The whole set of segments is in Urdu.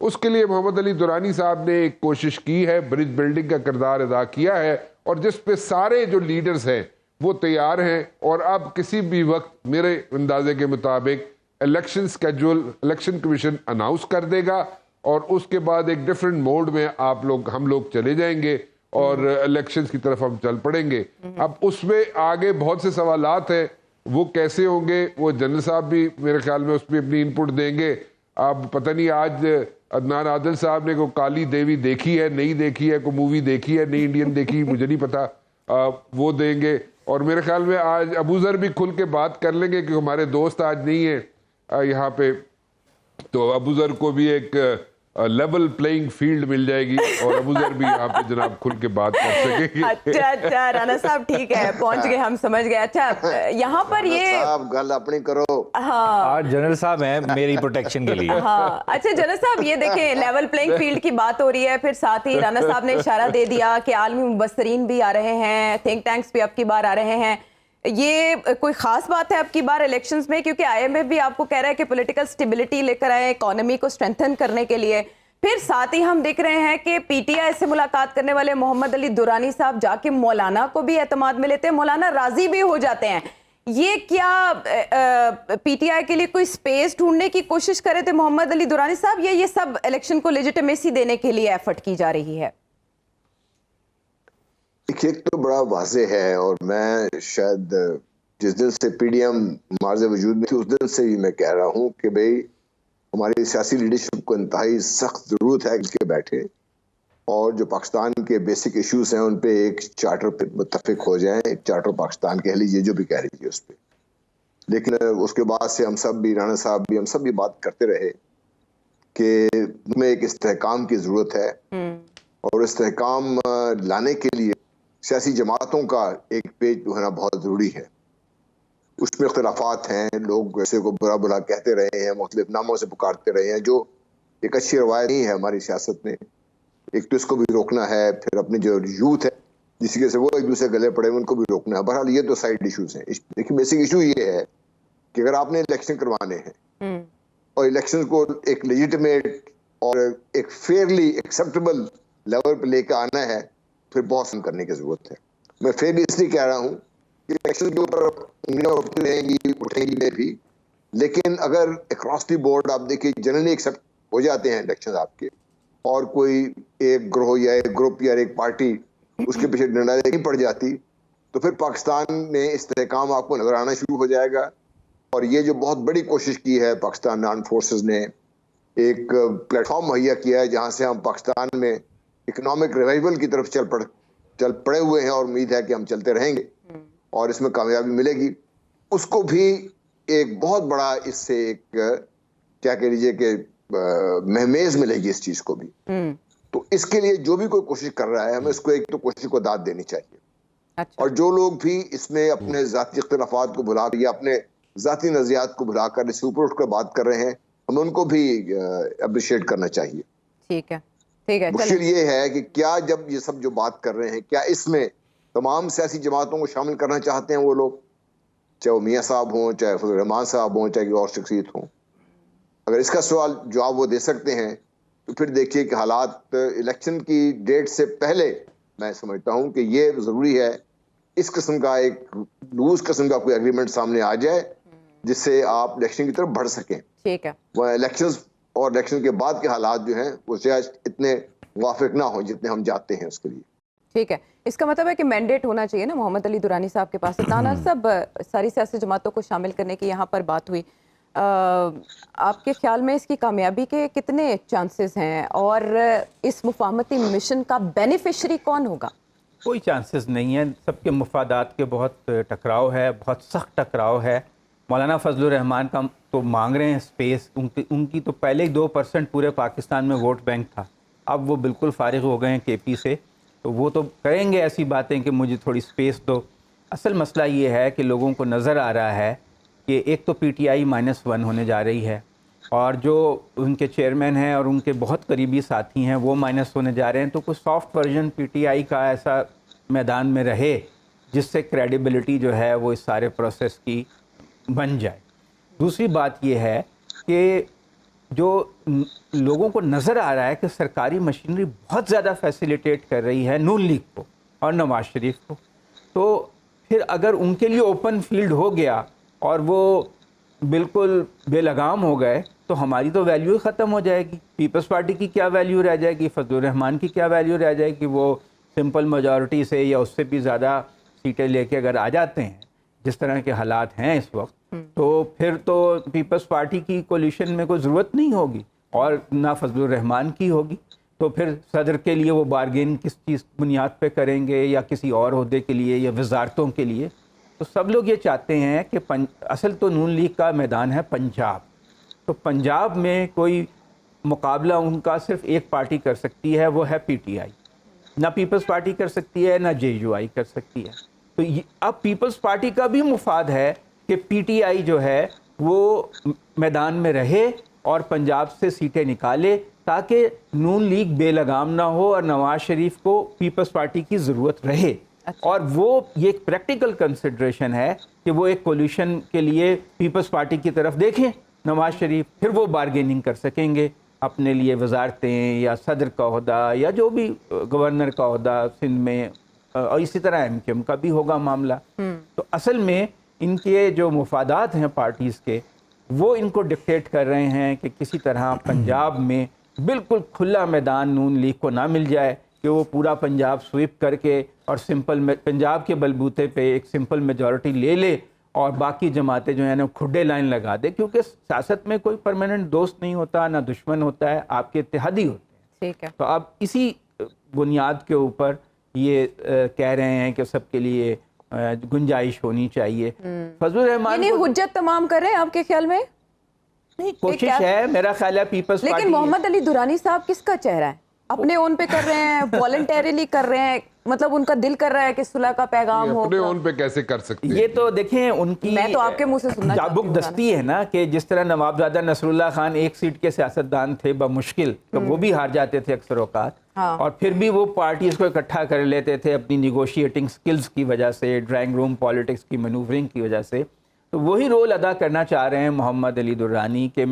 اس کے لیے محمد علی درانی صاحب نے ایک کوشش کی ہے, برج بلڈنگ کا کردار ادا کیا ہے, اور جس پہ سارے جو لیڈرز ہیں وہ تیار ہیں. اور اب کسی بھی وقت میرے اندازے کے مطابق الیکشن کمیشن اناؤنس کر دے گا, اور اس کے بعد ایک ڈیفرنٹ موڈ میں ہم لوگ چلے جائیں گے اور الیکشنز کی طرف ہم چل پڑیں گے. اب اس میں آگے بہت سے سوالات ہیں, وہ کیسے ہوں گے, وہ جنرل صاحب بھی میرے خیال میں اس پہ اپنی انپٹ دیں گے. اب پتہ نہیں آج عدنان عادل صاحب نے کوئی کالی دیوی دیکھی ہے, نہیں دیکھی ہے, کوئی مووی دیکھی ہے, نہیں انڈین دیکھی, مجھے نہیں پتا, وہ دیں گے. اور میرے خیال میں آج ابو ذر بھی کھل کے بات کر لیں گے کہ ہمارے دوست آج نہیں ہیں یہاں پہ, تو ابو ذر کو بھی ایک لیول پلینگ فیلڈ مل جائے گی, اور ابو ذر بھی یہاں پہ جناب کھل کے بات کر سکیں گے. اچھا رانا صاحب ٹھیک ہے, پہنچ گئے, ہم سمجھ گئے. اچھا یہاں پر یہ صاحب گل اپنی کرو. ہاں آج جنرل صاحب ہیں میری پروٹیکشن کے لیے. ہاں اچھا جنرل صاحب یہ دیکھیں لیول پلینگ فیلڈ کی بات ہو رہی ہے, پھر ساتھ ہی رانا صاحب نے اشارہ دے دیا کہ عالمی مبصرین بھی آ رہے ہیں, تھنک ٹینکس بھی اب کی بار آ رہے ہیں. یہ کوئی خاص بات ہے اب کی بار الیکشنز میں, کیونکہ آئی ایم ایف بھی آپ کو کہہ رہا ہے کہ پولیٹیکل سٹیبلٹی لے کر آئے اکانومی کو اسٹرینتھن کرنے کے لیے. پھر ساتھ ہی ہم دیکھ رہے ہیں کہ پی ٹی آئی سے ملاقات کرنے والے محمد علی درانی صاحب جا کے مولانا کو بھی اعتماد میں لیتے ہیں, مولانا راضی بھی ہو جاتے ہیں. یہ کیا پی ٹی آئی کے لیے کوئی سپیس ڈھونڈنے کی کوشش کرے تھے محمد علی درانی صاحب, یا یہ سب الیکشن کو لیجیٹمیسی دینے کے لیے ایفرٹ کی جا رہی ہے؟ ایک تو بڑا واضح ہے, اور میں شاید جس دن سے پی ڈی ایم معرض وجود میں تھی اس دن سے ہی میں کہہ رہا ہوں کہ بھئی ہماری سیاسی لیڈرشپ کو انتہائی سخت ضرورت ہے کہ بیٹھے اور جو پاکستان کے بیسک ایشوز ہیں ان پہ ایک چارٹر پہ متفق ہو جائیں. ایک چارٹر پاکستان کہہ لیجیے, جو بھی کہہ لیجیے اس پہ. لیکن اس کے بعد سے ہم سب بھی, رانا صاحب بھی, ہم سب بھی بات کرتے رہے کہ ہمیں ایک استحکام کی ضرورت ہے, اور استحکام لانے کے لیے سیاسی جماعتوں کا ایک پیج ہونا بہت ضروری ہے. اس میں اختلافات ہیں, لوگ ایسے کو برا برا کہتے رہے ہیں, مختلف ناموں سے پکارتے رہے ہیں, جو ایک اچھی روایت نہیں ہے ہماری سیاست میں. ایک تو اس کو بھی روکنا ہے, پھر اپنے جو یوتھ ہے جس کی سے وہ ایک دوسرے گلے پڑے ان کو بھی روکنا ہے. بہرحال یہ تو سائیڈ ایشوز ہیں. دیکھیے بیسک ایشو یہ ہے کہ اگر آپ نے الیکشن کروانے ہیں اور الیکشن کو ایک لیجیٹمیٹ اور ایک فیئرلی ایکسیپٹیبل لیول پہ لے کے آنا ہے, پھر بہت سم کرنے کی ضرورت ہے. میں فیئرلی اس لیے کہہ رہا ہوں کہ الیکشن کے اوپر انگلیاں اٹھیں گی میں بھی, لیکن اگر اکراس دی بورڈ آپ دیکھیے جنرلی ایکسیپٹ ہو جاتے ہیں الیکشن آپ کے, اور کوئی ایک گروہ یا ایک گروپ یا ایک پارٹی اس کے پیچھے ڈنڈا نہیں پڑ جاتی, تو پھر پاکستان میں استحکام آپ کو نظر آنا شروع ہو جائے گا. اور یہ جو بہت بڑی کوشش کی ہے پاکستان آرمڈ فورسز نے, ایک پلیٹ فارم مہیا کیا ہے جہاں سے ہم پاکستان میں اکنامک ریوائول کی طرف چل پڑے ہوئے ہیں, اور امید ہے کہ ہم چلتے رہیں گے اور اس میں کامیابی ملے گی. اس کو بھی ایک بہت بڑا اس سے ایک کیا کہہ لیجیے کہ مہمیز ملے گی اس چیز کو بھی. تو اس کے لیے جو بھی کوئی کوشش کر رہا ہے ہمیں اس کو ایک تو کوشش کو داد دینی چاہیے. اور جو لوگ بھی اس میں اپنے ذاتی اختلافات کو بھلا کر یا اپنے ذاتی نظریات کو بھلا کر اس سے اوپر اٹھ کر بات کر رہے ہیں, ہمیں ان کو بھی اپریشیٹ کرنا چاہیے. ٹھیک ہے ٹھیک ہے. مشکل یہ ہے کہ کیا جب یہ سب جو بات کر رہے ہیں کیا اس میں تمام سیاسی جماعتوں کو شامل کرنا چاہتے ہیں وہ لوگ, چاہے وہ میاں صاحب ہوں, چاہے فضل الرحمان صاحب ہوں, چاہے اور شخصیت ہوں. اگر اس کا سوال جواب وہ دے سکتے ہیں تو پھر دیکھیے کہ حالات الیکشن کی ڈیٹ سے پہلے میں سمجھتا ہوں کہ یہ ضروری ہے اس قسم کا ایک لوز قسم کا کوئی اگریمنٹ سامنے آ جائے جس سے آپ الیکشن کی طرف بڑھ سکیں. ٹھیک ہے. وہ الیکشنز اور الیکشن کے بعد کے حالات جو ہیں وہ شاید اتنے موافق نہ ہوں جتنے ہم جاتے ہیں اس کے لیے. ٹھیک ہے. اس کا مطلب ہے کہ مینڈیٹ ہونا چاہیے نا محمد علی درانی صاحب کے پاس. تانا سب ساری سیاسی جماعتوں کو شامل کرنے کی یہاں پر بات ہوئی, آپ کے خیال میں اس کی کامیابی کے کتنے چانسز ہیں, اور اس مفاہمتی مشن کا بینیفیشری کون ہوگا؟ کوئی چانسز نہیں ہے. سب کے مفادات کے بہت ٹکراؤ ہے, بہت سخت ٹکراؤ ہے. مولانا فضل الرحمان کا تو مانگ رہے ہیں اسپیس, ان کی تو پہلے ہی 2% پورے پاکستان میں ووٹ بینک تھا, اب وہ بالکل فارغ ہو گئے ہیں کے پی سے, تو وہ تو کریں گے ایسی باتیں کہ مجھے تھوڑی اسپیس دو. اصل مسئلہ یہ ہے کہ لوگوں کو نظر آ رہا ہے کہ ایک تو پی ٹی آئی -1 ہونے جا رہی ہے, اور جو ان کے چیئرمین ہیں اور ان کے بہت قریبی ساتھی ہیں وہ مائنس ہونے جا رہے ہیں. تو کوئی soft version P T I کا ایسا میدان میں رہے جس سے کریڈیبلٹی جو ہے وہ اس سارے پروسیس کی بن جائے. دوسری بات یہ ہے کہ جو لوگوں کو نظر آ رہا ہے کہ سرکاری مشینری بہت زیادہ فیسیلیٹیٹ کر رہی ہے نون لیگ کو اور نواز شریف کو، تو پھر اگر ان کے لیے اوپن فیلڈ ہو گیا اور وہ بالکل بے لگام ہو گئے تو ہماری تو ویلیو ہی ختم ہو جائے گی. پیپلز پارٹی کی کیا ویلیو رہ جائے گی، فضل الرحمان کی کیا ویلیو رہ جائے گی؟ وہ سمپل میجورٹی سے یا اس سے بھی زیادہ سیٹیں لے کے اگر آ جاتے ہیں جس طرح کے حالات ہیں اس وقت، تو پھر تو پیپلز پارٹی کی کولیشن میں کوئی ضرورت نہیں ہوگی اور نہ فضل الرحمان کی ہوگی. تو پھر صدر کے لیے وہ بارگین کس چیز بنیاد پہ کریں گے، یا کسی اور عہدے کے لیے یا وزارتوں کے لیے؟ تو سب لوگ یہ چاہتے ہیں کہ اصل تو نون لیگ کا میدان ہے پنجاب، تو پنجاب میں کوئی مقابلہ ان کا صرف ایک پارٹی کر سکتی ہے، وہ ہے پی ٹی آئی. نہ پیپلز پارٹی کر سکتی ہے، نہ جے یو آئی کر سکتی ہے. تو اب پیپلز پارٹی کا بھی مفاد ہے کہ پی ٹی آئی جو ہے وہ میدان میں رہے اور پنجاب سے سیٹیں نکالے، تاکہ نون لیگ بے لگام نہ ہو اور نواز شریف کو پیپلز پارٹی کی ضرورت رہے. اور وہ یہ ایک پریکٹیکل کنسیڈریشن ہے کہ وہ ایک کولیشن کے لیے پیپلز پارٹی کی طرف دیکھیں نواز شریف، پھر وہ بارگیننگ کر سکیں گے اپنے لیے وزارتیں یا صدر کا عہدہ یا جو بھی گورنر کا عہدہ سندھ میں، اور اسی طرح ایم کیو ایم کا بھی ہوگا معاملہ. تو اصل میں ان کے جو مفادات ہیں پارٹیز کے، وہ ان کو ڈکٹیٹ کر رہے ہیں کہ کسی طرح پنجاب میں بالکل کھلا میدان نون لیگ کو نہ مل جائے کہ وہ پورا پنجاب سویپ کر کے اور پنجاب کے بلبوتے پہ ایک سمپل میجورٹی لے لے اور باقی جماعتیں جو ہیں نا کھڈے لائن لگا دے. کیونکہ سیاست میں کوئی پرماننٹ دوست نہیں ہوتا، نہ دشمن ہوتا ہے، آپ کے اتحادی ہوتے ہیں. ٹھیک ہے. تو اب اسی بنیاد کے اوپر یہ کہہ رہے ہیں کہ سب کے لیے گنجائش ہونی چاہیے. فضل الرحمان یعنی حجت تمام کر رہے ہیں آپ کے خیال میں؟ نہیں، کوشش ہے، میرا خیال ہے پیپلز پارٹی. لیکن محمد علی دورانی صاحب کس کا چہرہ ہے؟ اپنے اون پہ کر رہے ہیں، والنٹیریلی کر رہے ہیں، مطلب ان کا دل کر رہا ہے کہ صلح کا پیغام ہو. اپنے اون پہ کیسے کر سکتے ہیں؟ یہ تو دیکھیں ان کی میں تو آپ کے منہ سے سننا چاہتی ہوں. چابک دستی ہے نا، کہ جس طرح نوابزادہ نصر اللہ خان ایک سیٹ کے سیاستدان تھے بمشکل، تو وہ بھی ہار جاتے تھے اکثر اوقات، اور پھر بھی وہ پارٹیز کو اکٹھا کر لیتے تھے اپنی نیگوشیٹنگ سکلز کی وجہ سے، ڈرائنگ روم پالیٹکس کی مینوورنگ کی وجہ سے. تو وہی رول ادا کرنا چاہ رہے ہیں محمد علی درانی کہ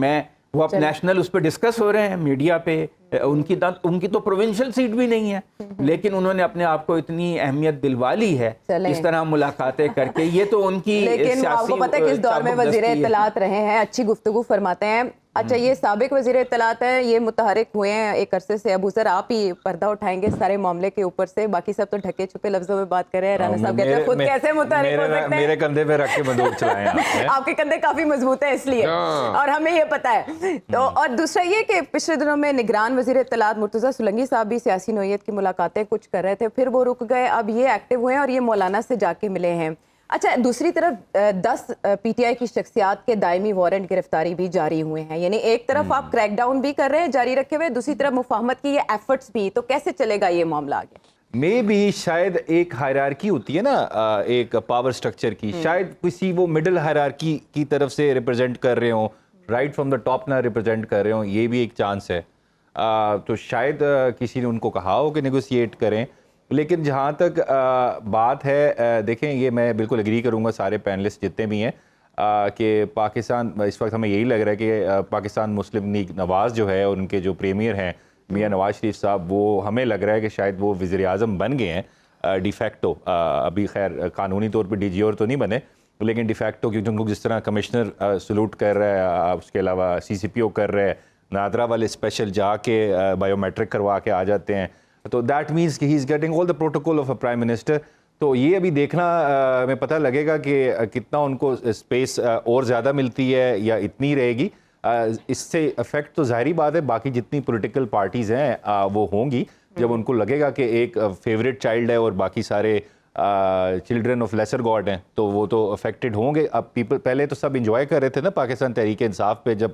وہ اب نیشنل اس پہ ڈسکس ہو رہے ہیں میڈیا پہ. ان کی تو پروونشل سیٹ بھی نہیں ہے، لیکن انہوں نے اپنے آپ کو اتنی اہمیت دلوا لی ہے اس طرح ملاقاتیں کر کے. یہ تو ان کی لیکن آپ کو پتہ ہے کس دور میں وزیر اطلاعات رہے ہیں، اچھی گفتگو فرماتے ہیں. اچھا، یہ سابق وزیر اطلاعات ہیں، یہ متحرک ہوئے ہیں ایک عرصے سے. ابو ذر آپ ہی پردہ اٹھائیں گے سارے معاملے کے اوپر سے، باقی سب تو ڈھکے چھپے لفظوں میں بات کر رہے ہیں. رانا صاحب کہتے ہیں خود کیسے متحرک ہو سکتے ہیں؟ میرے کندھے پہ رکھ کے بندوق چلائیں آپ کے کندھے کافی مضبوط ہیں اس لیے، اور ہمیں یہ پتہ ہے. تو اور دوسرا یہ کہ پچھلے دنوں میں نگران وزیر اطلاعات مرتضیٰ سولنگی صاحب بھی سیاسی نوعیت کی ملاقاتیں کچھ کر رہے تھے، پھر وہ رک گئے، اب یہ ایکٹیو ہوئے ہیں اور یہ مولانا سے جا کے ملے ہیں. اچھا، دوسری طرف 10 پی ٹی آئی کی شخصیات کے دائمی وارنٹ گرفتاری بھی جاری ہوئے ہیں. یعنی ایک طرف آپ کریک ڈاؤن بھی کر رہے ہیں جاری رکھے ہوئے، دوسری طرف مفاہمت کی یہ ایفرٹس بھی. تو کیسے چلے گا یہ معاملہ آگے؟ میں بھی شاید ایک ہائرارکی ہوتی ہے نا ایک پاور سٹرکچر کی، شاید کسی وہ مڈل ہائرارکی کی طرف سے ریپرزینٹ کر رہے ہوں، رائٹ فرام دا ٹاپ نہ ریپرزینٹ کر رہے ہوں، یہ بھی ایک چانس ہے. تو شاید کسی نے ان کو کہا ہو کہ نیگوسیٹ کریں. لیکن جہاں تک بات ہے، دیکھیں یہ میں بالکل اگری کروں گا سارے پینلسٹ جتنے بھی ہیں کہ پاکستان اس وقت ہمیں یہی لگ رہا ہے کہ پاکستان مسلم لیگ نواز جو ہے، ان کے جو پریمیئر ہیں میاں نواز شریف صاحب، وہ ہمیں لگ رہا ہے کہ شاید وہ وزیر اعظم بن گئے ہیں ڈی فیکٹو. ابھی خیر قانونی طور پہ ڈی جی اور تو نہیں بنے، لیکن ڈی فیکٹو کیونکہ ان کو جس طرح کمشنر سلوٹ کر رہا ہے، اس کے علاوہ سی سی پی او کر رہے ہیں، نادرا والے اسپیشل جا کے بایو میٹرک کروا کے آ جاتے ہیں. تو دیٹ مینس کہ he is getting all the protocol of a prime minister. تو یہ ابھی دیکھنا ہمیں پتہ لگے گا کہ کتنا ان کو اسپیس اور زیادہ ملتی ہے یا اتنی رہے گی. اس سے افیکٹ تو ظاہری بات ہے باقی جتنی پولیٹیکل پارٹیز ہیں وہ ہوں گی، جب ان کو لگے گا کہ ایک فیوریٹ چائلڈ ہے اور باقی سارے چلڈرن آف لیسر گاڈ ہیں، تو وہ تو افیکٹڈ ہوں گے. اب پیپل پہلے تو سب انجوائے کر رہے تھے نا پاکستان تحریک انصاف پہ جب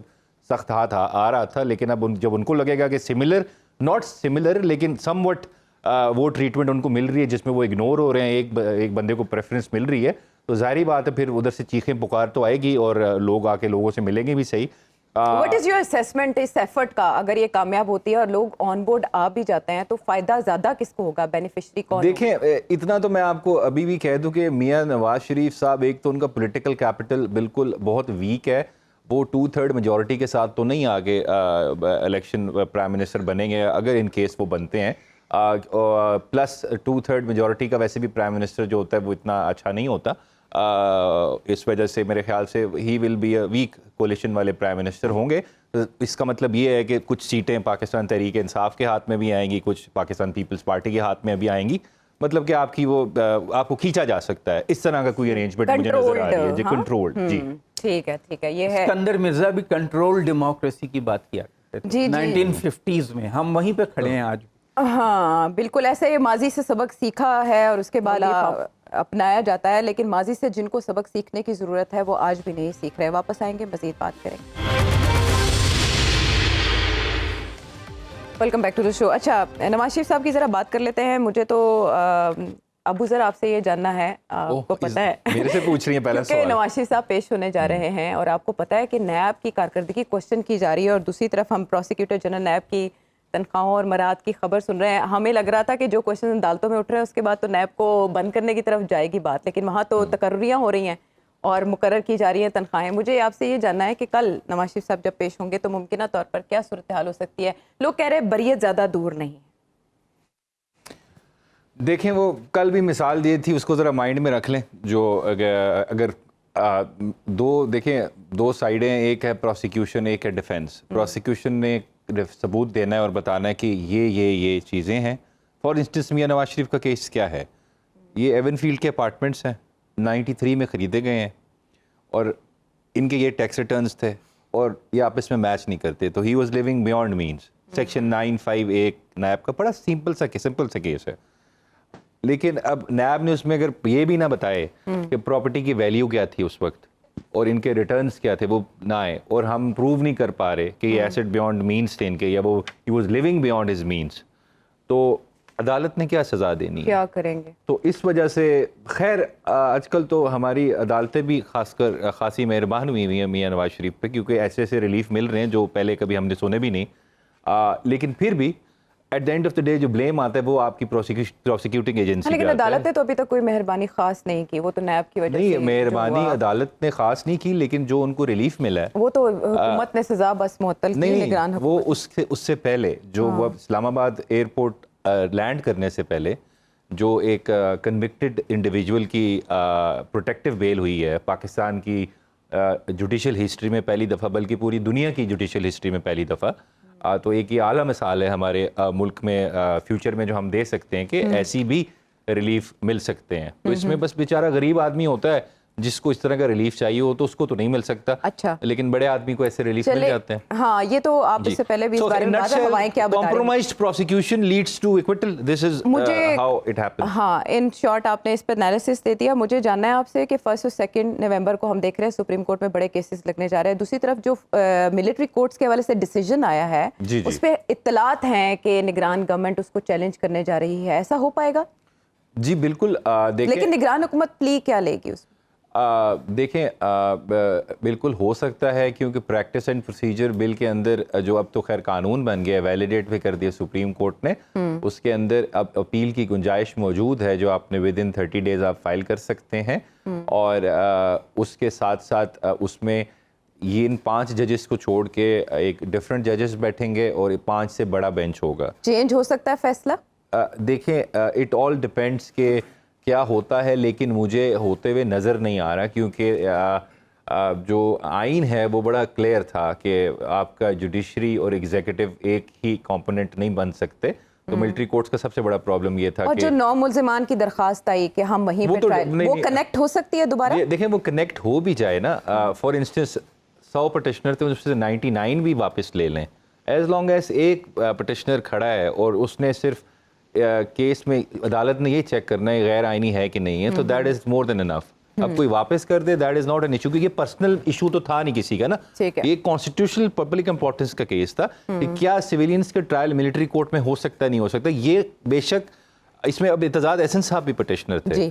سخت ہاتھ آ رہا تھا، لیکن اب جب ان کو لگے گا کہ سملر ناٹ سملر لیکن سم وٹ وہ ٹریٹمنٹ ان کو مل رہی ہے جس میں وہ اگنور ہو رہے ہیں، ایک بندے کو پریفرنس مل رہی ہے، تو ظاہری بات ہے پھر ادھر سے چیخیں پکار تو آئے گی اور لوگ آ کے لوگوں سے ملیں گے بھی صحیح. واٹ از یور اسیسمنٹ اس ایفرٹ کا؟ اگر یہ کامیاب ہوتی ہے اور لوگ آن بورڈ آ بھی جاتے ہیں تو فائدہ زیادہ کس کو ہوگا، بینیفیشری کون؟ دیکھیں اتنا تو میں آپ کو ابھی بھی کہہ دوں کہ میاں نواز شریف صاحب، ایک تو ان کا پولیٹیکل کیپٹل بالکل بہت ویک ہے، وہ 2/3 میجورٹی کے ساتھ تو نہیں آگے الیکشن پرائم منسٹر بنیں گے اگر ان کیس وہ بنتے ہیں. پلس 2/3 میجورٹی کا ویسے بھی پرائم منسٹر جو ہوتا ہے وہ اتنا اچھا نہیں ہوتا. اس وجہ سے میرے خیال سے he will be a weak coalition والے پرائم منسٹر ہوں گے. اس کا مطلب یہ ہے کہ کچھ سیٹیں پاکستان تحریک انصاف کے ہاتھ میں بھی آئیں گی, کچھ پاکستان پیپلز پارٹی کے ہاتھ میں بھی آئیں گی. مطلب کہ آپ کی وہ آپ کو کھینچا جا سکتا ہے, اس طرح کا کوئی ارینجمنٹ مجھے نظر آ رہی ہے. جی کنٹرول. جی ٹھیک ہے یہ ہے. اسکندر مرزا بھی کنٹرول ڈیموکریسی کی بات کیا کرتے تھے 1950s میں, ہم وہیں پہ کھڑے ہیں آج. ہاں بالکل ایسے, ماضی سے سبق سیکھا ہے اور اس کے بعد اپنایا جاتا ہے, لیکن ماضی سے جن کو سبق سیکھنے کی ضرورت ہے وہ آج بھی نہیں سیکھ رہے. واپس آئیں گے, مزید بات کریں گے. ویلکم بیک ٹو دا شو. اچھا نواز شریف صاحب کی ذرا بات کر لیتے ہیں. مجھے تو ابو ذر آپ سے یہ جاننا ہے, آپ کو پتہ ہے میرے سے پوچھ رہی ہیں پہلا سوال, نواز شریف صاحب پیش ہونے جا رہے ہیں اور آپ کو پتہ ہے کہ نیب کی کارکردگی کوشچن کی جا رہی ہے, اور دوسری طرف ہم پروسیکیوٹر جنرل نیب کی تنخواہوں اور مراعات کی خبر سن رہے ہیں. ہمیں لگ رہا تھا کہ جو کوشچن عدالتوں میں اٹھ رہے ہیں اس کے بعد تو نیب کو بند کرنے کی طرف جائے گی بات, لیکن وہاں تو تقرریاں ہو رہی ہیں اور مقرر کی جا رہی ہیں تنخواہیں. مجھے آپ سے یہ جاننا ہے کہ کل نواز شریف صاحب جب پیش ہوں گے تو ممکنہ طور پر کیا صورتحال ہو سکتی ہے؟ لوگ کہہ رہے بریت زیادہ دور نہیں ہے. دیکھیں وہ کل بھی مثال دی تھی, اس کو ذرا مائنڈ میں رکھ لیں. جو اگر دیکھیں دو سائیڈیں, ایک ہے پروسیکیوشن, ایک ہے ڈیفینس. پروسیکیوشن نے ثبوت دینا ہے اور بتانا ہے کہ یہ چیزیں ہیں. فار انسٹنس میاں نواز شریف کا کیس کیا ہے, یہ ایون فیلڈ کے اپارٹمنٹس ہیں, 93 میں خریدے گئے ہیں, اور ان کے یہ ٹیکس ریٹرنز تھے اور یہ آپس میں میچ نہیں کرتے, تو he was living beyond means. Section 9(5)(a) NAB کا بڑا سمپل سا کیس ہے. لیکن اب نیب نے اس میں اگر یہ بھی نہ بتائے کہ پراپرٹی کی ویلیو کیا تھی اس وقت اور ان کے ریٹرنز کیا تھے, وہ نہ آئے, اور ہم پروو نہیں کر پا رہے کہ یہ ایسٹ بیونڈ مینس تھے ان کے, یا وہ he was living beyond his means, تو عدالت نے کیا سزا دینی ہے, کیا کریں گے؟ تو اس وجہ سے خیر آج کل تو ہماری عدالتیں بھی خاصی مہربان ہوئی ہیں میاں نواز شریف پہ, کیونکہ ایسے ریلیف مل رہے ہیں جو پہلے کبھی ہم نے سنے بھی نہیں. لیکن پھر بھی at the end of the day جو بلیم آتا ہے وہ آپ کی پروسیکیوٹنگ ایجنسی. لیکن عدالت نے تو ابھی تک کوئی مہربانی خاص نہیں کی, وہ تو نیب کی وجہ سے. نہیں, مہربانی عدالت نے خاص نہیں کی, لیکن جو ان کو ریلیف ملا ہے وہ تو حکومت نے سزا بس معطل کی. نہیں, وہ اس سے پہلے جو وہ اسلام آباد ایئرپورٹ لینڈ کرنے سے پہلے جو ایک کنوکٹڈ انڈیویجول کی پروٹیکٹیو بیل ہوئی ہے پاکستان کی جوڈیشل ہسٹری میں پہلی دفعہ, بلکہ پوری دنیا کی جوڈیشل ہسٹری میں پہلی دفعہ, تو ایک یہ اعلیٰ مثال ہے ہمارے ملک میں فیوچر میں جو ہم دے سکتے ہیں کہ ایسی بھی ریلیف مل سکتے ہیں. تو اس میں بس بیچارہ غریب آدمی ہوتا ہے جس کو اس طرح کا ریلیف چاہیے ہو تو اس کو تو نہیں مل سکتا. اچھا, لیکن بڑے آدمی کو ایسے ریلیف مل جاتے ہیں. ہاں یہ تو آپ اس سے پہلے بھی اس بارے میں بات ہے, ہوائیں کیا بتا رہے ہیں. compromised prosecution leads to acquittal. This is how it happens. ہاں ان شارٹ آپ نے اس پہ انالیسس دے دیا. مجھے جاننا ہے آپ سے کہ 1 اور 2 نومبر کو ہم دیکھ رہے ہیں سپریم کورٹ میں بڑے کیسز لگنے جا رہے ہیں. دوسری طرف جو ملٹری کورٹس کے حوالے سے ڈیسیجن آیا ہے اس پہ اطلاعات ہیں کہ نگران گورنمنٹ اس کو چیلنج کرنے جا رہی ہے, ایسا ہو پائے گا؟ جی بالکل. لیکن نگران حکومت پلی کیا لے گی اس میں؟ دیکھیں بالکل ہو سکتا ہے, کیونکہ پریکٹس اینڈ پروسیجر بل کے اندر جو اب تو خیر قانون بن گیا, ویلیڈیٹ بھی کر دیا سپریم کورٹ نے, اس کے اندر اب اپیل کی گنجائش موجود ہے جو آپ نے ود ان 30 days آپ فائل کر سکتے ہیں. اور اس کے ساتھ ساتھ اس میں یہ ان 5 ججز کو چھوڑ کے ایک ڈفرینٹ ججز بیٹھیں گے اور 5 سے بڑا بینچ ہوگا. چینج ہو سکتا ہے فیصلہ؟ دیکھیں اٹ آل ڈپینڈس کہ کیا ہوتا ہے, لیکن مجھے ہوتے ہوئے نظر نہیں آ رہا, کیونکہ جو آئین ہے وہ بڑا کلیئر تھا کہ آپ کا جوڈیشری اور ایگزیکٹو ایک ہی کمپوننٹ نہیں بن سکتے. تو ملٹری کورٹس کا سب سے بڑا پرابلم یہ تھا اور کہ جو 9 ملزمان کی درخواست آئی کہ ہم وہیں پہ ٹرائل, وہ کنیکٹ ہو سکتی ہے دوبارہ؟ دیکھیں وہ کنیکٹ ہو بھی جائے نا, فار انسٹنس 100 پٹیشنر تھے, اس سے 99 بھی واپس لے لیں, ایز لانگ ایز ایک پٹیشنر کھڑا ہے اور اس نے صرف کیس میں عدالت نے یہ چیک کرنا ہے غیر آئینی ہے کہ نہیں ہے, تو دیٹ از مور دین انف. اب کوئی واپس کر دے that is not an issue, کیونکہ یہ پرسنل ایشو تو تھا نہیں کسی کا نا, یہ کانسٹیٹیوشنل پبلک امپورٹنس کا کیس تھا کہ کیا سویلینس کے ٹرائل ملٹری کورٹ میں ہو سکتا ہے نہیں ہو سکتا. یہ بے شک اس میں اب اعتزاز احسن صاحب بھی پٹیشنر تھے,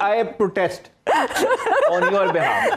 I protest on your behalf.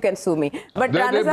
can sue me, but Rana sir,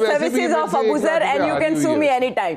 services of Abu Zar and you can sue me anytime.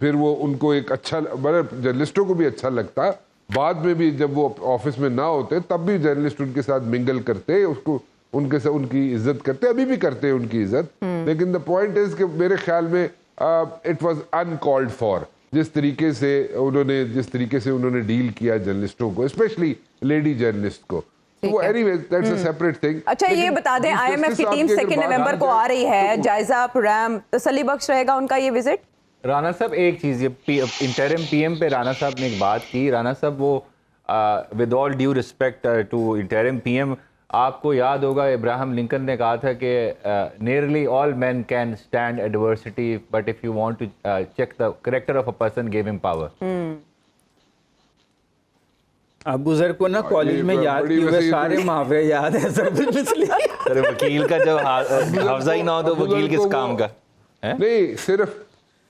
پھر وہ ان کو ایک اچھا مطلب جرنلسٹوں کو بھی اچھا لگتا, بعد میں بھی جب وہ آفس میں نہ ہوتے تب بھی جرنلسٹ ان کے ساتھ منگل کرتے, اس کو ان کے ساتھ ان کی عزت کرتے, ابھی بھی کرتے ہیں ان کی عزت. لیکن دا پوائنٹ از کہ میرے خیال میں اٹ واز انکالڈ فار, جس طریقے سے انہوں نے ڈیل کیا جرنلسٹوں کو, اسپیشلی لیڈی جرنلسٹ کو. وہ anyways that's a separate thing. اچھا یہ بتا دیں آئی ایم ایف کی ٹیم 2 نومبر کو آ رہی ہے, جائزہ پروگرام تسلی بخش رہے گا ان کا یہ وزٹ؟ رانا صاحب ایک چیز, یہ انٹرم پی ایم پہ رانا صاحب نے ایک بات کی. رانا صاحب وہ with all due respect to interim P M, آپ کو یاد ہوگا ابراہم لنکن نے کہا تھا کہ nearly all men can stand adversity but if you want to check the character of a person give him power. Abu Zar کو نا کالج میں یاد کیے ہوئے سارے محاورے یاد ہیں سر. وکیل کا جب حافظہ ہی نہ ہو تو وکیل کس کام کا؟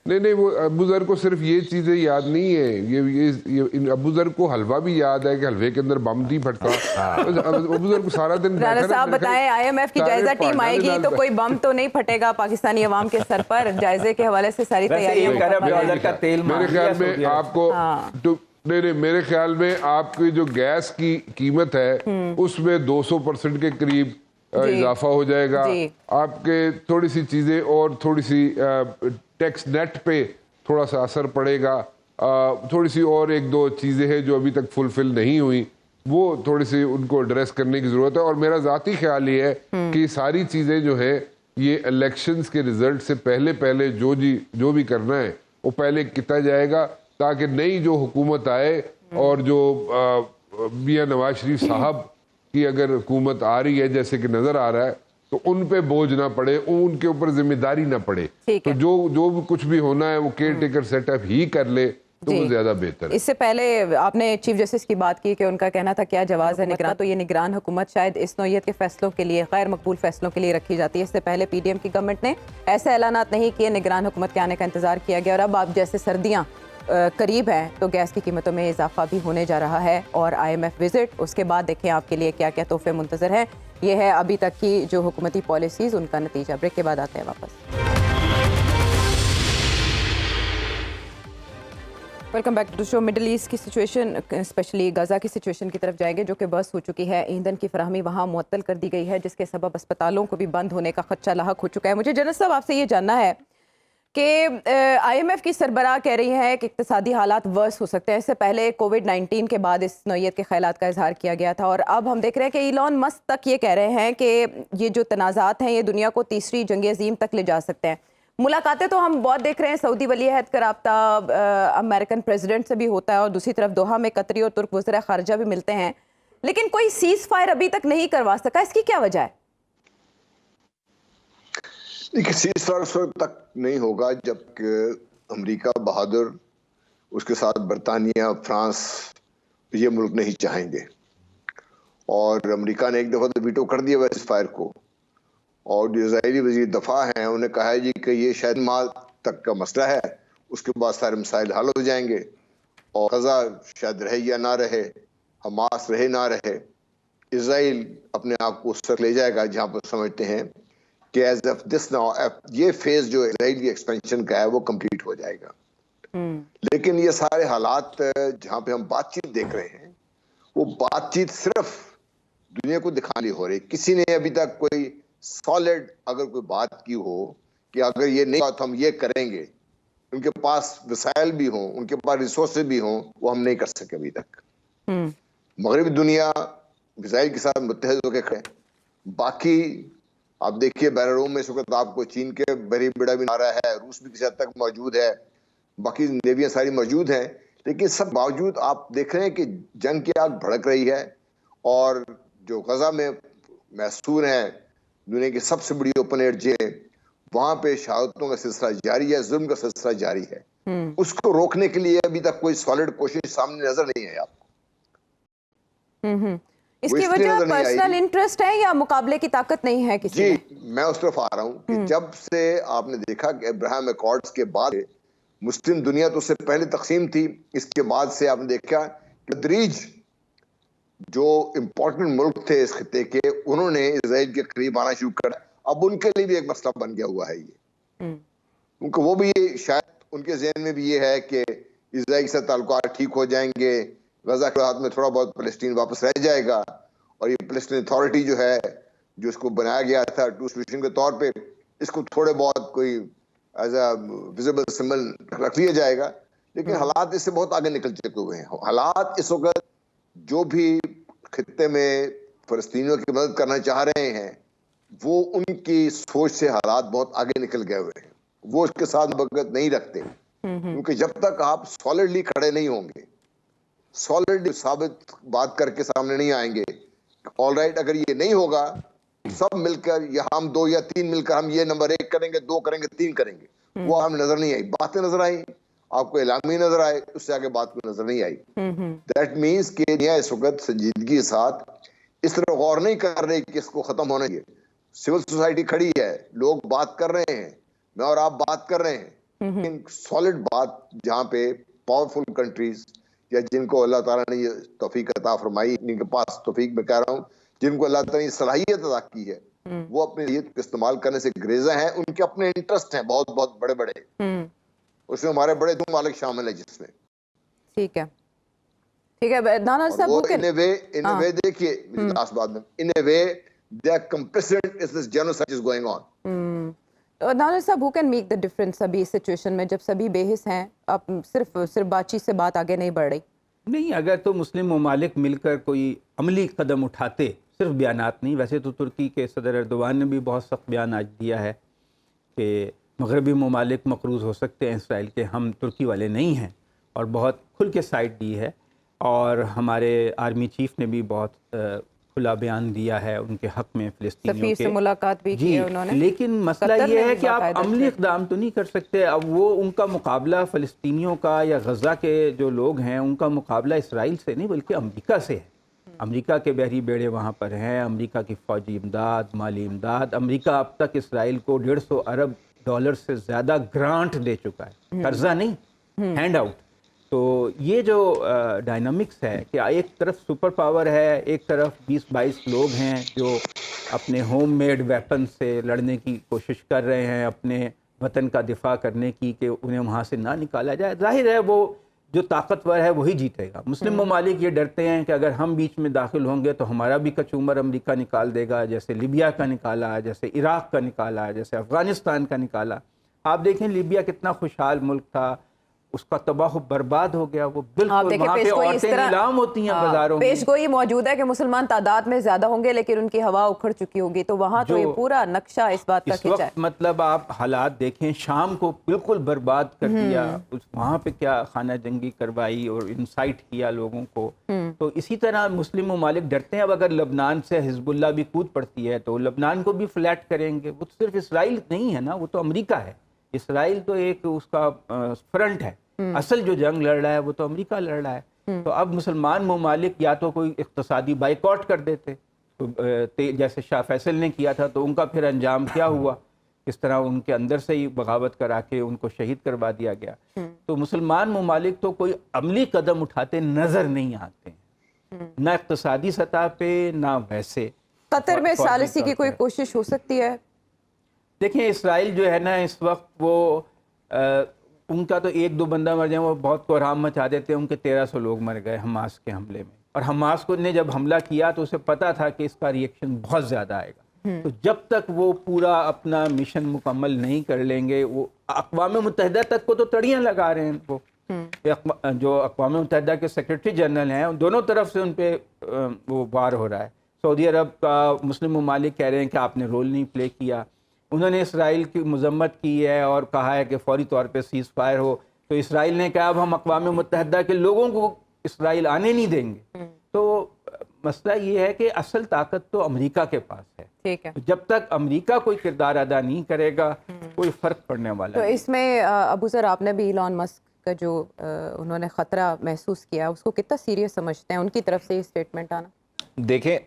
نہیں وہ ابو ذر کو صرف یہ چیزیں یاد نہیں ہے, یہ ابو ذر کو حلوہ بھی یاد ہے کہ حلوے کے اندر بم نہیں پھٹتا. ابو ذر کو سارا دن رانا صاحب بتائیں, آئی ایم ایف کی جائزہ ٹیم آئے گی تو کوئی بم تو نہیں پھٹے گا پاکستانی عوام کے سر پر؟ جائزے کے حوالے سے ساری تیاریاں میرے خیال میں آپ کو نہیں میرے خیال میں آپ کی جو گیس کی قیمت ہے اس میں 200% کے قریب اضافہ ہو جائے گا. آپ کے تھوڑی سی چیزیں اور تھوڑی سی ٹیکس نیٹ پہ تھوڑا سا اثر پڑے گا, تھوڑی سی اور 1-2 چیزیں ہیں جو ابھی تک فلفل نہیں ہوئی, وہ تھوڑی سی ان کو ایڈریس کرنے کی ضرورت ہے. اور میرا ذاتی خیال یہ ہے کہ یہ ساری چیزیں جو ہیں یہ الیکشنز کے رزلٹ سے پہلے جو بھی کرنا ہے وہ پہلے کیا جائے گا, تاکہ نئی جو حکومت آئے اور جو میاں نواز شریف صاحب کی اگر حکومت آ رہی ہے جیسے کہ نظر آ رہا ہے تو ان پہ بوجھ نہ پڑے, ان کے اوپر ذمہ داری نہ پڑے. تو جو بھی کچھ بھی ہونا ہے وہ کیئر ٹیکر سیٹ اپ ہی کر لے تو وہ زیادہ بہتر ہے. اس سے پہلے آپ نے چیف جسٹس کی بات کی کہ ان کا کہنا تھا کیا جواز ہے نگران, تو یہ نگران حکومت شاید اس نوعیت کے فیصلوں کے لیے, غیر مقبول فیصلوں کے لیے رکھی جاتی ہے. اس سے پہلے پی ڈی ایم کی گورنمنٹ نے ایسے اعلانات نہیں کیے, نگران حکومت کے آنے کا انتظار کیا گیا. اور اب آپ جیسے سردیاں قریب ہیں تو گیس کی قیمتوں میں اضافہ بھی ہونے جا رہا ہے, اور آئی ایم ایف وزٹ, اس کے بعد دیکھیں آپ کے لیے کیا کیا تحفے منتظر ہیں. یہ ہے ابھی تک کی جو حکومتی پالیسیز, ان کا نتیجہ. بریک کے بعد آتے ہیں واپس. Welcome back to show. Middle East کی سچویشن, اسپیشلی غزہ کی سچویشن کی طرف جائیں گے, جو کہ بس ہو چکی ہے. ایندھن کی فراہمی وہاں معطل کر دی گئی ہے, جس کے سبب اسپتالوں کو بھی بند ہونے کا خدشہ لاحق ہو چکا ہے. مجھے جنرل صاحب آپ سے یہ جاننا ہے کہ آئی ایم ایف کی سربراہ کہہ رہی ہے کہ اقتصادی حالات ورس ہو سکتے ہیں. اس سے پہلے کووڈ-19 کے بعد اس نوعیت کے خیالات کا اظہار کیا گیا تھا, اور اب ہم دیکھ رہے ہیں کہ ایلون مسک تک یہ کہہ رہے ہیں کہ یہ جو تنازعات ہیں یہ دنیا کو تیسری جنگ عظیم تک لے جا سکتے ہیں. ملاقاتیں تو ہم بہت دیکھ رہے ہیں, سعودی ولی عہد کا رابطہ امریکن پریزیڈنٹ سے بھی ہوتا ہے, اور دوسری طرف دوحہ میں قطری اور ترک وزراء خارجہ بھی ملتے ہیں, لیکن کوئی سیز فائر ابھی تک نہیں کروا سکا. اس کی کیا وجہ ہے؟ سیز فائر اس وقت تک نہیں ہوگا جب کہ امریکہ بہادر, اس کے ساتھ برطانیہ, فرانس, یہ ملک نہیں چاہیں گے. اور امریکہ نے ایک دفعہ تو ویٹو کر دیا سیز فائر کو, اور جو اسرائیلی وزیر دفاع ہیں انہوں نے کہا ہے جی کہ یہ شاید ماہ تک کا مسئلہ ہے, اس کے بعد سارے مسائل حل ہو جائیں گے, اور غزہ شاید رہے یا نہ رہے, حماس رہے نہ رہے, اسرائیل اپنے آپ کو اس تک لے جائے گا جہاں پر سمجھتے ہیں کہ ایز آف دس ناؤ یہ فیز جو اسرائیل کی ایکسپینشن کا ہے وہ کمپلیٹ ہو جائے گا. لیکن یہ سارے حالات جہاں پہ ہم بات چیت دیکھ رہے ہیں وہ بات چیت صرف دنیا کو دکھانے ہو رہی. کسی نے ابھی تک کوئی سالڈ اگر کوئی بات کی ہو کہ اگر یہ نہیں تو ہم یہ کریں گے, ان کے پاس وسائل بھی ہوں, ان کے پاس ریسورسز بھی ہوں, وہ ہم نہیں کر سکے ابھی تک. مغربی دنیا اسرائیل کے ساتھ متحد ہو کے کھڑے. باقی آپ دیکھیے بیرون روم میں اس وقت آپ کو چین کے بڑی بڑا بھی آ رہا ہے, روس بھی کسی حد تک موجود ہے, باقی نیویاں ساری موجود ہیں, لیکن سب باوجود آپ دیکھ رہے ہیں کہ جنگ کی آگ بھڑک رہی ہے. اور جو غزہ میں محصور ہیں دنیا کی سب سے بڑی اوپن ایئر جیل, وہاں پہ شہادتوں کا سلسلہ جاری ہے, ظلم کا سلسلہ جاری ہے. اس کو روکنے کے لیے ابھی تک کوئی سالڈ کوشش سامنے نظر نہیں ہے آپ کو. اس کی وجہ پرسنل انٹرسٹ ہے یا مقابلے کی طاقت نہیں ہے کسی میں؟ جی میں اس طرف آ رہا ہوں کہ جب سے آپ نے دیکھا کہ ابراہیم ایکارڈز کے بعد مسلم دنیا تو اس سے پہلے تقسیم تھی, اس کے بعد سے آپ نے دیکھا کہ تدریج جو امپورٹنٹ ملک تھے اس خطے کے انہوں نے اسرائیل کے قریب آنا شروع کر. اب ان کے لیے بھی ایک مسئلہ بن گیا ہوا ہے یہ, کیونکہ وہ بھی شاید ان کے ذہن میں بھی یہ ہے کہ اسرائیل کے ساتھ تعلقات ٹھیک ہو جائیں گے, غزہ کے ہاتھ میں تھوڑا بہت فلسطین واپس رہ جائے گا, اور یہ فلسطین اتھارٹی جو ہے جو اس کو بنایا گیا تھا ٹو سولوشن کے طور پہ, اس کو تھوڑے بہت کوئی ایز اے ویزیبل سمبل رکھ لیا جائے گا. لیکن حالات اس سے بہت آگے نکل چکے ہوئے ہیں. حالات اس وقت جو بھی خطے میں فلسطینیوں کی مدد کرنا چاہ رہے ہیں وہ ان کی سوچ سے حالات بہت آگے نکل گئے ہوئے ہیں. وہ اس کے ساتھ بغت نہیں رکھتے, کیونکہ جب تک آپ سالڈلی کھڑے نہیں ہوں گے, سالڈلی ثابت بات کر کے سامنے نہیں آئیں گے, آل رائٹ اگر یہ نہیں ہوگا سب مل کر یا ہم 2 یا 3 مل کر ہم یہ نمبر 1 کریں گے, 2 کریں گے, 3 کریں گے, وہ ہمیں نظر نہیں آئی. باتیں نظر آئیں, آپ کو اعلامی نظر آئے, اس سے آگے بات کو نظر نہیں آئی. دیٹ مینس کہ اس وقت سنجیدگی کے ساتھ اس طرح غور نہیں کر رہے کہ اس کو ختم ہونا چاہیے. سول سوسائٹی کھڑی ہے, لوگ بات کر رہے ہیں, میں اور آپ بات کر رہے ہیں, لیکن سالڈ بات جہاں پہ پاورفل کنٹریز یا جن کو اللہ تعالیٰ نے یہ توفیق عطا فرمائی, ان کے پاس توفیق میں کہہ رہا ہوں, جن کو اللہ تعالیٰ نے صلاحیت عطا کی ہے, وہ اپنے لیے استعمال کرنے سے گریزاں ہیں. ان کے اپنے انٹرسٹ ہیں بہت بہت بڑے بڑے, اس میں ہمارے بڑے 2 مالک شامل ہیں جس میں. ٹھیک ہے ٹھیک ہے نانا صاحب, وہ in a way دیکھیے لاسٹ بات میں, in a way they are complicit in this genocide is going on. نانا صاحب who can make the difference ابھی اس سچویشن میں جب سبھی بے حس ہیں, اب صرف بات چیت سے بات آگے نہیں بڑھ رہی؟ نہیں, اگر تو مسلم ممالک مل کر کوئی عملی قدم اٹھاتے, صرف بیانات نہیں. ویسے تو ترکی کے صدر اردوان نے بھی بہت سخت بیان آج دیا ہے کہ مغربی ممالک مقروض ہو سکتے ہیں اسرائیل کے, ہم ترکی والے نہیں ہیں, اور بہت کھل کے سائٹ دی ہے. اور ہمارے آرمی چیف نے بھی بہت کھلا بیان دیا ہے ان کے حق میں فلسطینیوں کے. سفیر سے ملاقات بھی کی ہے انہوں نے. لیکن مسئلہ یہ ہے کہ آپ عملی اقدام تو نہیں کر سکتے. اب وہ ان کا مقابلہ فلسطینیوں کا یا غزہ کے جو لوگ ہیں ان کا مقابلہ اسرائیل سے نہیں بلکہ امریکہ سے ہے. امریکہ کے بحری بیڑے وہاں پر ہیں, امریکہ کی فوجی امداد, مالی امداد. امریکہ اب تک اسرائیل کو $150 ارب سے زیادہ گرانٹ دے چکا ہے, قرضہ نہیں, ہینڈ آؤٹ. تو یہ جو ڈائنامکس ہے کہ ایک طرف سپر پاور ہے, ایک طرف 20-22 لوگ ہیں جو اپنے ہوم میڈ ویپن سے لڑنے کی کوشش کر رہے ہیں, اپنے وطن کا دفاع کرنے کی, کہ انہیں وہاں سے نہ نکالا جائے. ظاہر ہے وہ جو طاقتور ہے وہی جیتے گا. مسلم ممالک یہ ڈرتے ہیں کہ اگر ہم بیچ میں داخل ہوں گے تو ہمارا بھی کچومر امریکہ نکال دے گا, جیسے لیبیا کا نکالا, جیسے عراق کا نکالا, جیسے افغانستان کا نکالا. آپ دیکھیں لیبیا کتنا خوشحال ملک تھا, اس کا تباہ و برباد ہو گیا. وہ بالکل وہاں پہ عورتیں نیلام ہوتی ہیں بازاروں میں. پیش گوئی موجود ہے کہ مسلمان تعداد میں زیادہ ہوں گے لیکن ان کی ہوا اکھڑ چکی ہوگی, تو وہاں تو یہ پورا نقشہ اس بات کا کھینچا ہے. مطلب آپ حالات دیکھیں, شام کو بالکل برباد کر دیا, وہاں پہ کیا خانہ جنگی کروائی اور انسائٹ کیا لوگوں کو. تو اسی طرح مسلم ممالک ڈرتے ہیں اب اگر لبنان سے حزب اللہ بھی کود پڑتی ہے تو لبنان کو بھی فلیٹ کریں گے. وہ صرف اسرائیل نہیں ہے نا, وہ تو امریکہ ہے. اسرائیل تو ایک اس کا فرنٹ ہے, اصل جو جنگ لڑ رہا ہے وہ تو امریکہ لڑ رہا ہے. تو اب مسلمان ممالک یا تو کوئی اقتصادی بائیکاٹ کر دیتے, جیسے شاہ فیصل نے کیا تھا, تو ان کا پھر انجام کیا ہوا, کس طرح ان کے اندر سے ہی بغاوت کرا کے ان کو شہید کروا دیا گیا. تو مسلمان ممالک تو کوئی عملی قدم اٹھاتے نظر نہیں آتے ہیں, نہ اقتصادی سطح پہ نہ ویسے. قطر میں ثالثی کی کوئی کوشش ہو سکتی ہے؟ دیکھیں اسرائیل جو ہے نا اس وقت وہ ان کا تو 1-2 بندہ مر جائیں وہ بہت کوہرام مچا دیتے ہیں. ان کے 1300 لوگ مر گئے حماس کے حملے میں, اور حماس کو نے جب حملہ کیا تو اسے پتا تھا کہ اس کا ریئیکشن بہت زیادہ آئے گا. تو جب تک وہ پورا اپنا مشن مکمل نہیں کر لیں گے, وہ اقوام متحدہ تک کو تو تڑیاں لگا رہے ہیں. وہ جو اقوام متحدہ کے سیکرٹری جنرل ہیں دونوں طرف سے ان پہ وہ وار ہو رہا ہے. سعودی عرب کا مسلم ممالک کہہ رہے ہیں کہ آپ نے رول نہیں پلے کیا. انہوں نے اسرائیل کی مذمت کی ہے اور کہا ہے کہ فوری طور پہ سیز فائر ہو. تو اسرائیل نے کہا اب ہم اقوام متحدہ کے لوگوں کو اسرائیل آنے نہیں دیں گے. تو مسئلہ یہ ہے کہ اصل طاقت تو امریکہ کے پاس ہے. ٹھیک ہے, جب تک امریکہ کوئی کردار ادا نہیں کرے گا کوئی فرق پڑنے والا تو اس میں ابو ذر آپ نے بھی ایلان مسک کا جو انہوں نے خطرہ محسوس کیا اس کو کتنا سیریس سمجھتے ہیں, ان کی طرف سے یہ اسٹیٹمنٹ آنا؟ دیکھیں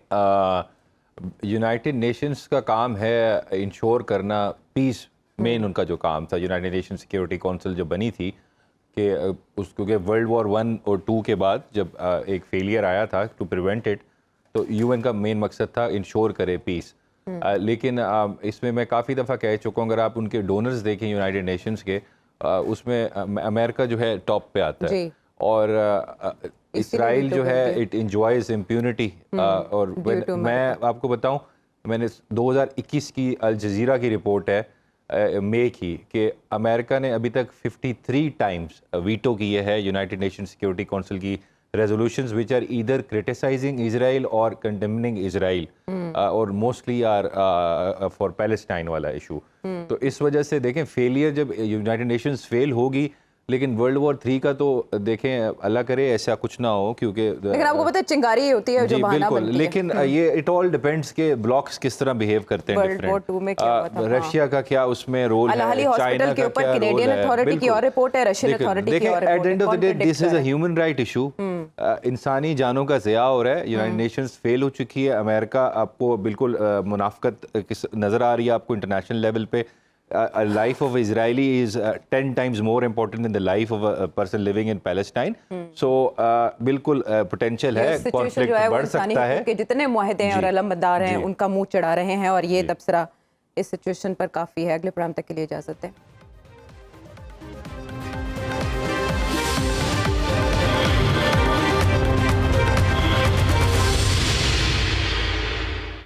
یونائٹڈ نیشنز کا کام ہے انشور کرنا پیس, مین ان کا جو کام تھا. یونائٹڈ نیشن سیکیورٹی کونسل جو بنی تھی کہ اس کیونکہ World War I اور II کے بعد جب ایک فیلئر آیا تھا ٹو پریونٹ اٹ, تو UN کا مین مقصد تھا انشور کرے پیس. لیکن اس میں کافی دفعہ کہہ چکا ہوں, اگر آپ ان کے ڈونرز دیکھیں یونائٹڈ نیشنز کے, اس میں امریکہ جو ہے ٹاپ پہ آتا ہے جی. اور اسرائیل جو ہے اٹ انجوائز امپیونٹی. اور میں آپ کو بتاؤں میں نے 2021 کی الجزیرہ کی رپورٹ ہے مئی کی کہ امریکہ نے ابھی تک 53 ٹائمز ویٹو کیے ہے یونائٹڈ نیشن سیکورٹی کونسل کی resolutions which are either criticizing Israel or condemning Israel اور mostly are for Palestine والا ایشو. تو اس وجہ سے دیکھیں فیلئر جب یونائٹڈ نیشنز فیل ہوگی لیکن ورلڈ وار 3 کا تو دیکھیں اللہ کرے ایسا کچھ نہ ہو کیونکہ لیکن آپ کو پتہ ہے چنگاری ہی ہوتی ہے جو بہانہ بنتی ہے. لیکن یہ اٹ آل ڈیپینڈس کہ بلاکس کس طرح بیہیو کرتے ہیں ڈفرینٹ. رشیا کا کیا اس میں رول ہے, چائنا کا کیا رول ہے. اتھارٹی کی اور رپورٹ ہے, رشین اتھارٹی کی اور رپورٹ ہے. At the end of the day this is a human right issue. انسانی جانوں کا ضیاع ہو رہا ہے. یونائٹڈ نیشنز فیل ہو چکی ہے. امریکہ آپ کو بالکل منافقت نظر آ رہی ہے آپ کو انٹرنیشنل لیول پہ. Life of Israeli is 10 times more important than the life of a person living in Palestine. So بالکل potential ہے, conflict بڑھ سکتا ہے. کہ جتنے معاہدے ہیں اور علمبردار ہیں ان کا منہ چڑھا رہے ہیں اور یہ تبصرہ اس سچویشن پر کافی ہے. اگلے پروگرام تک کے لیے اجازت ہے.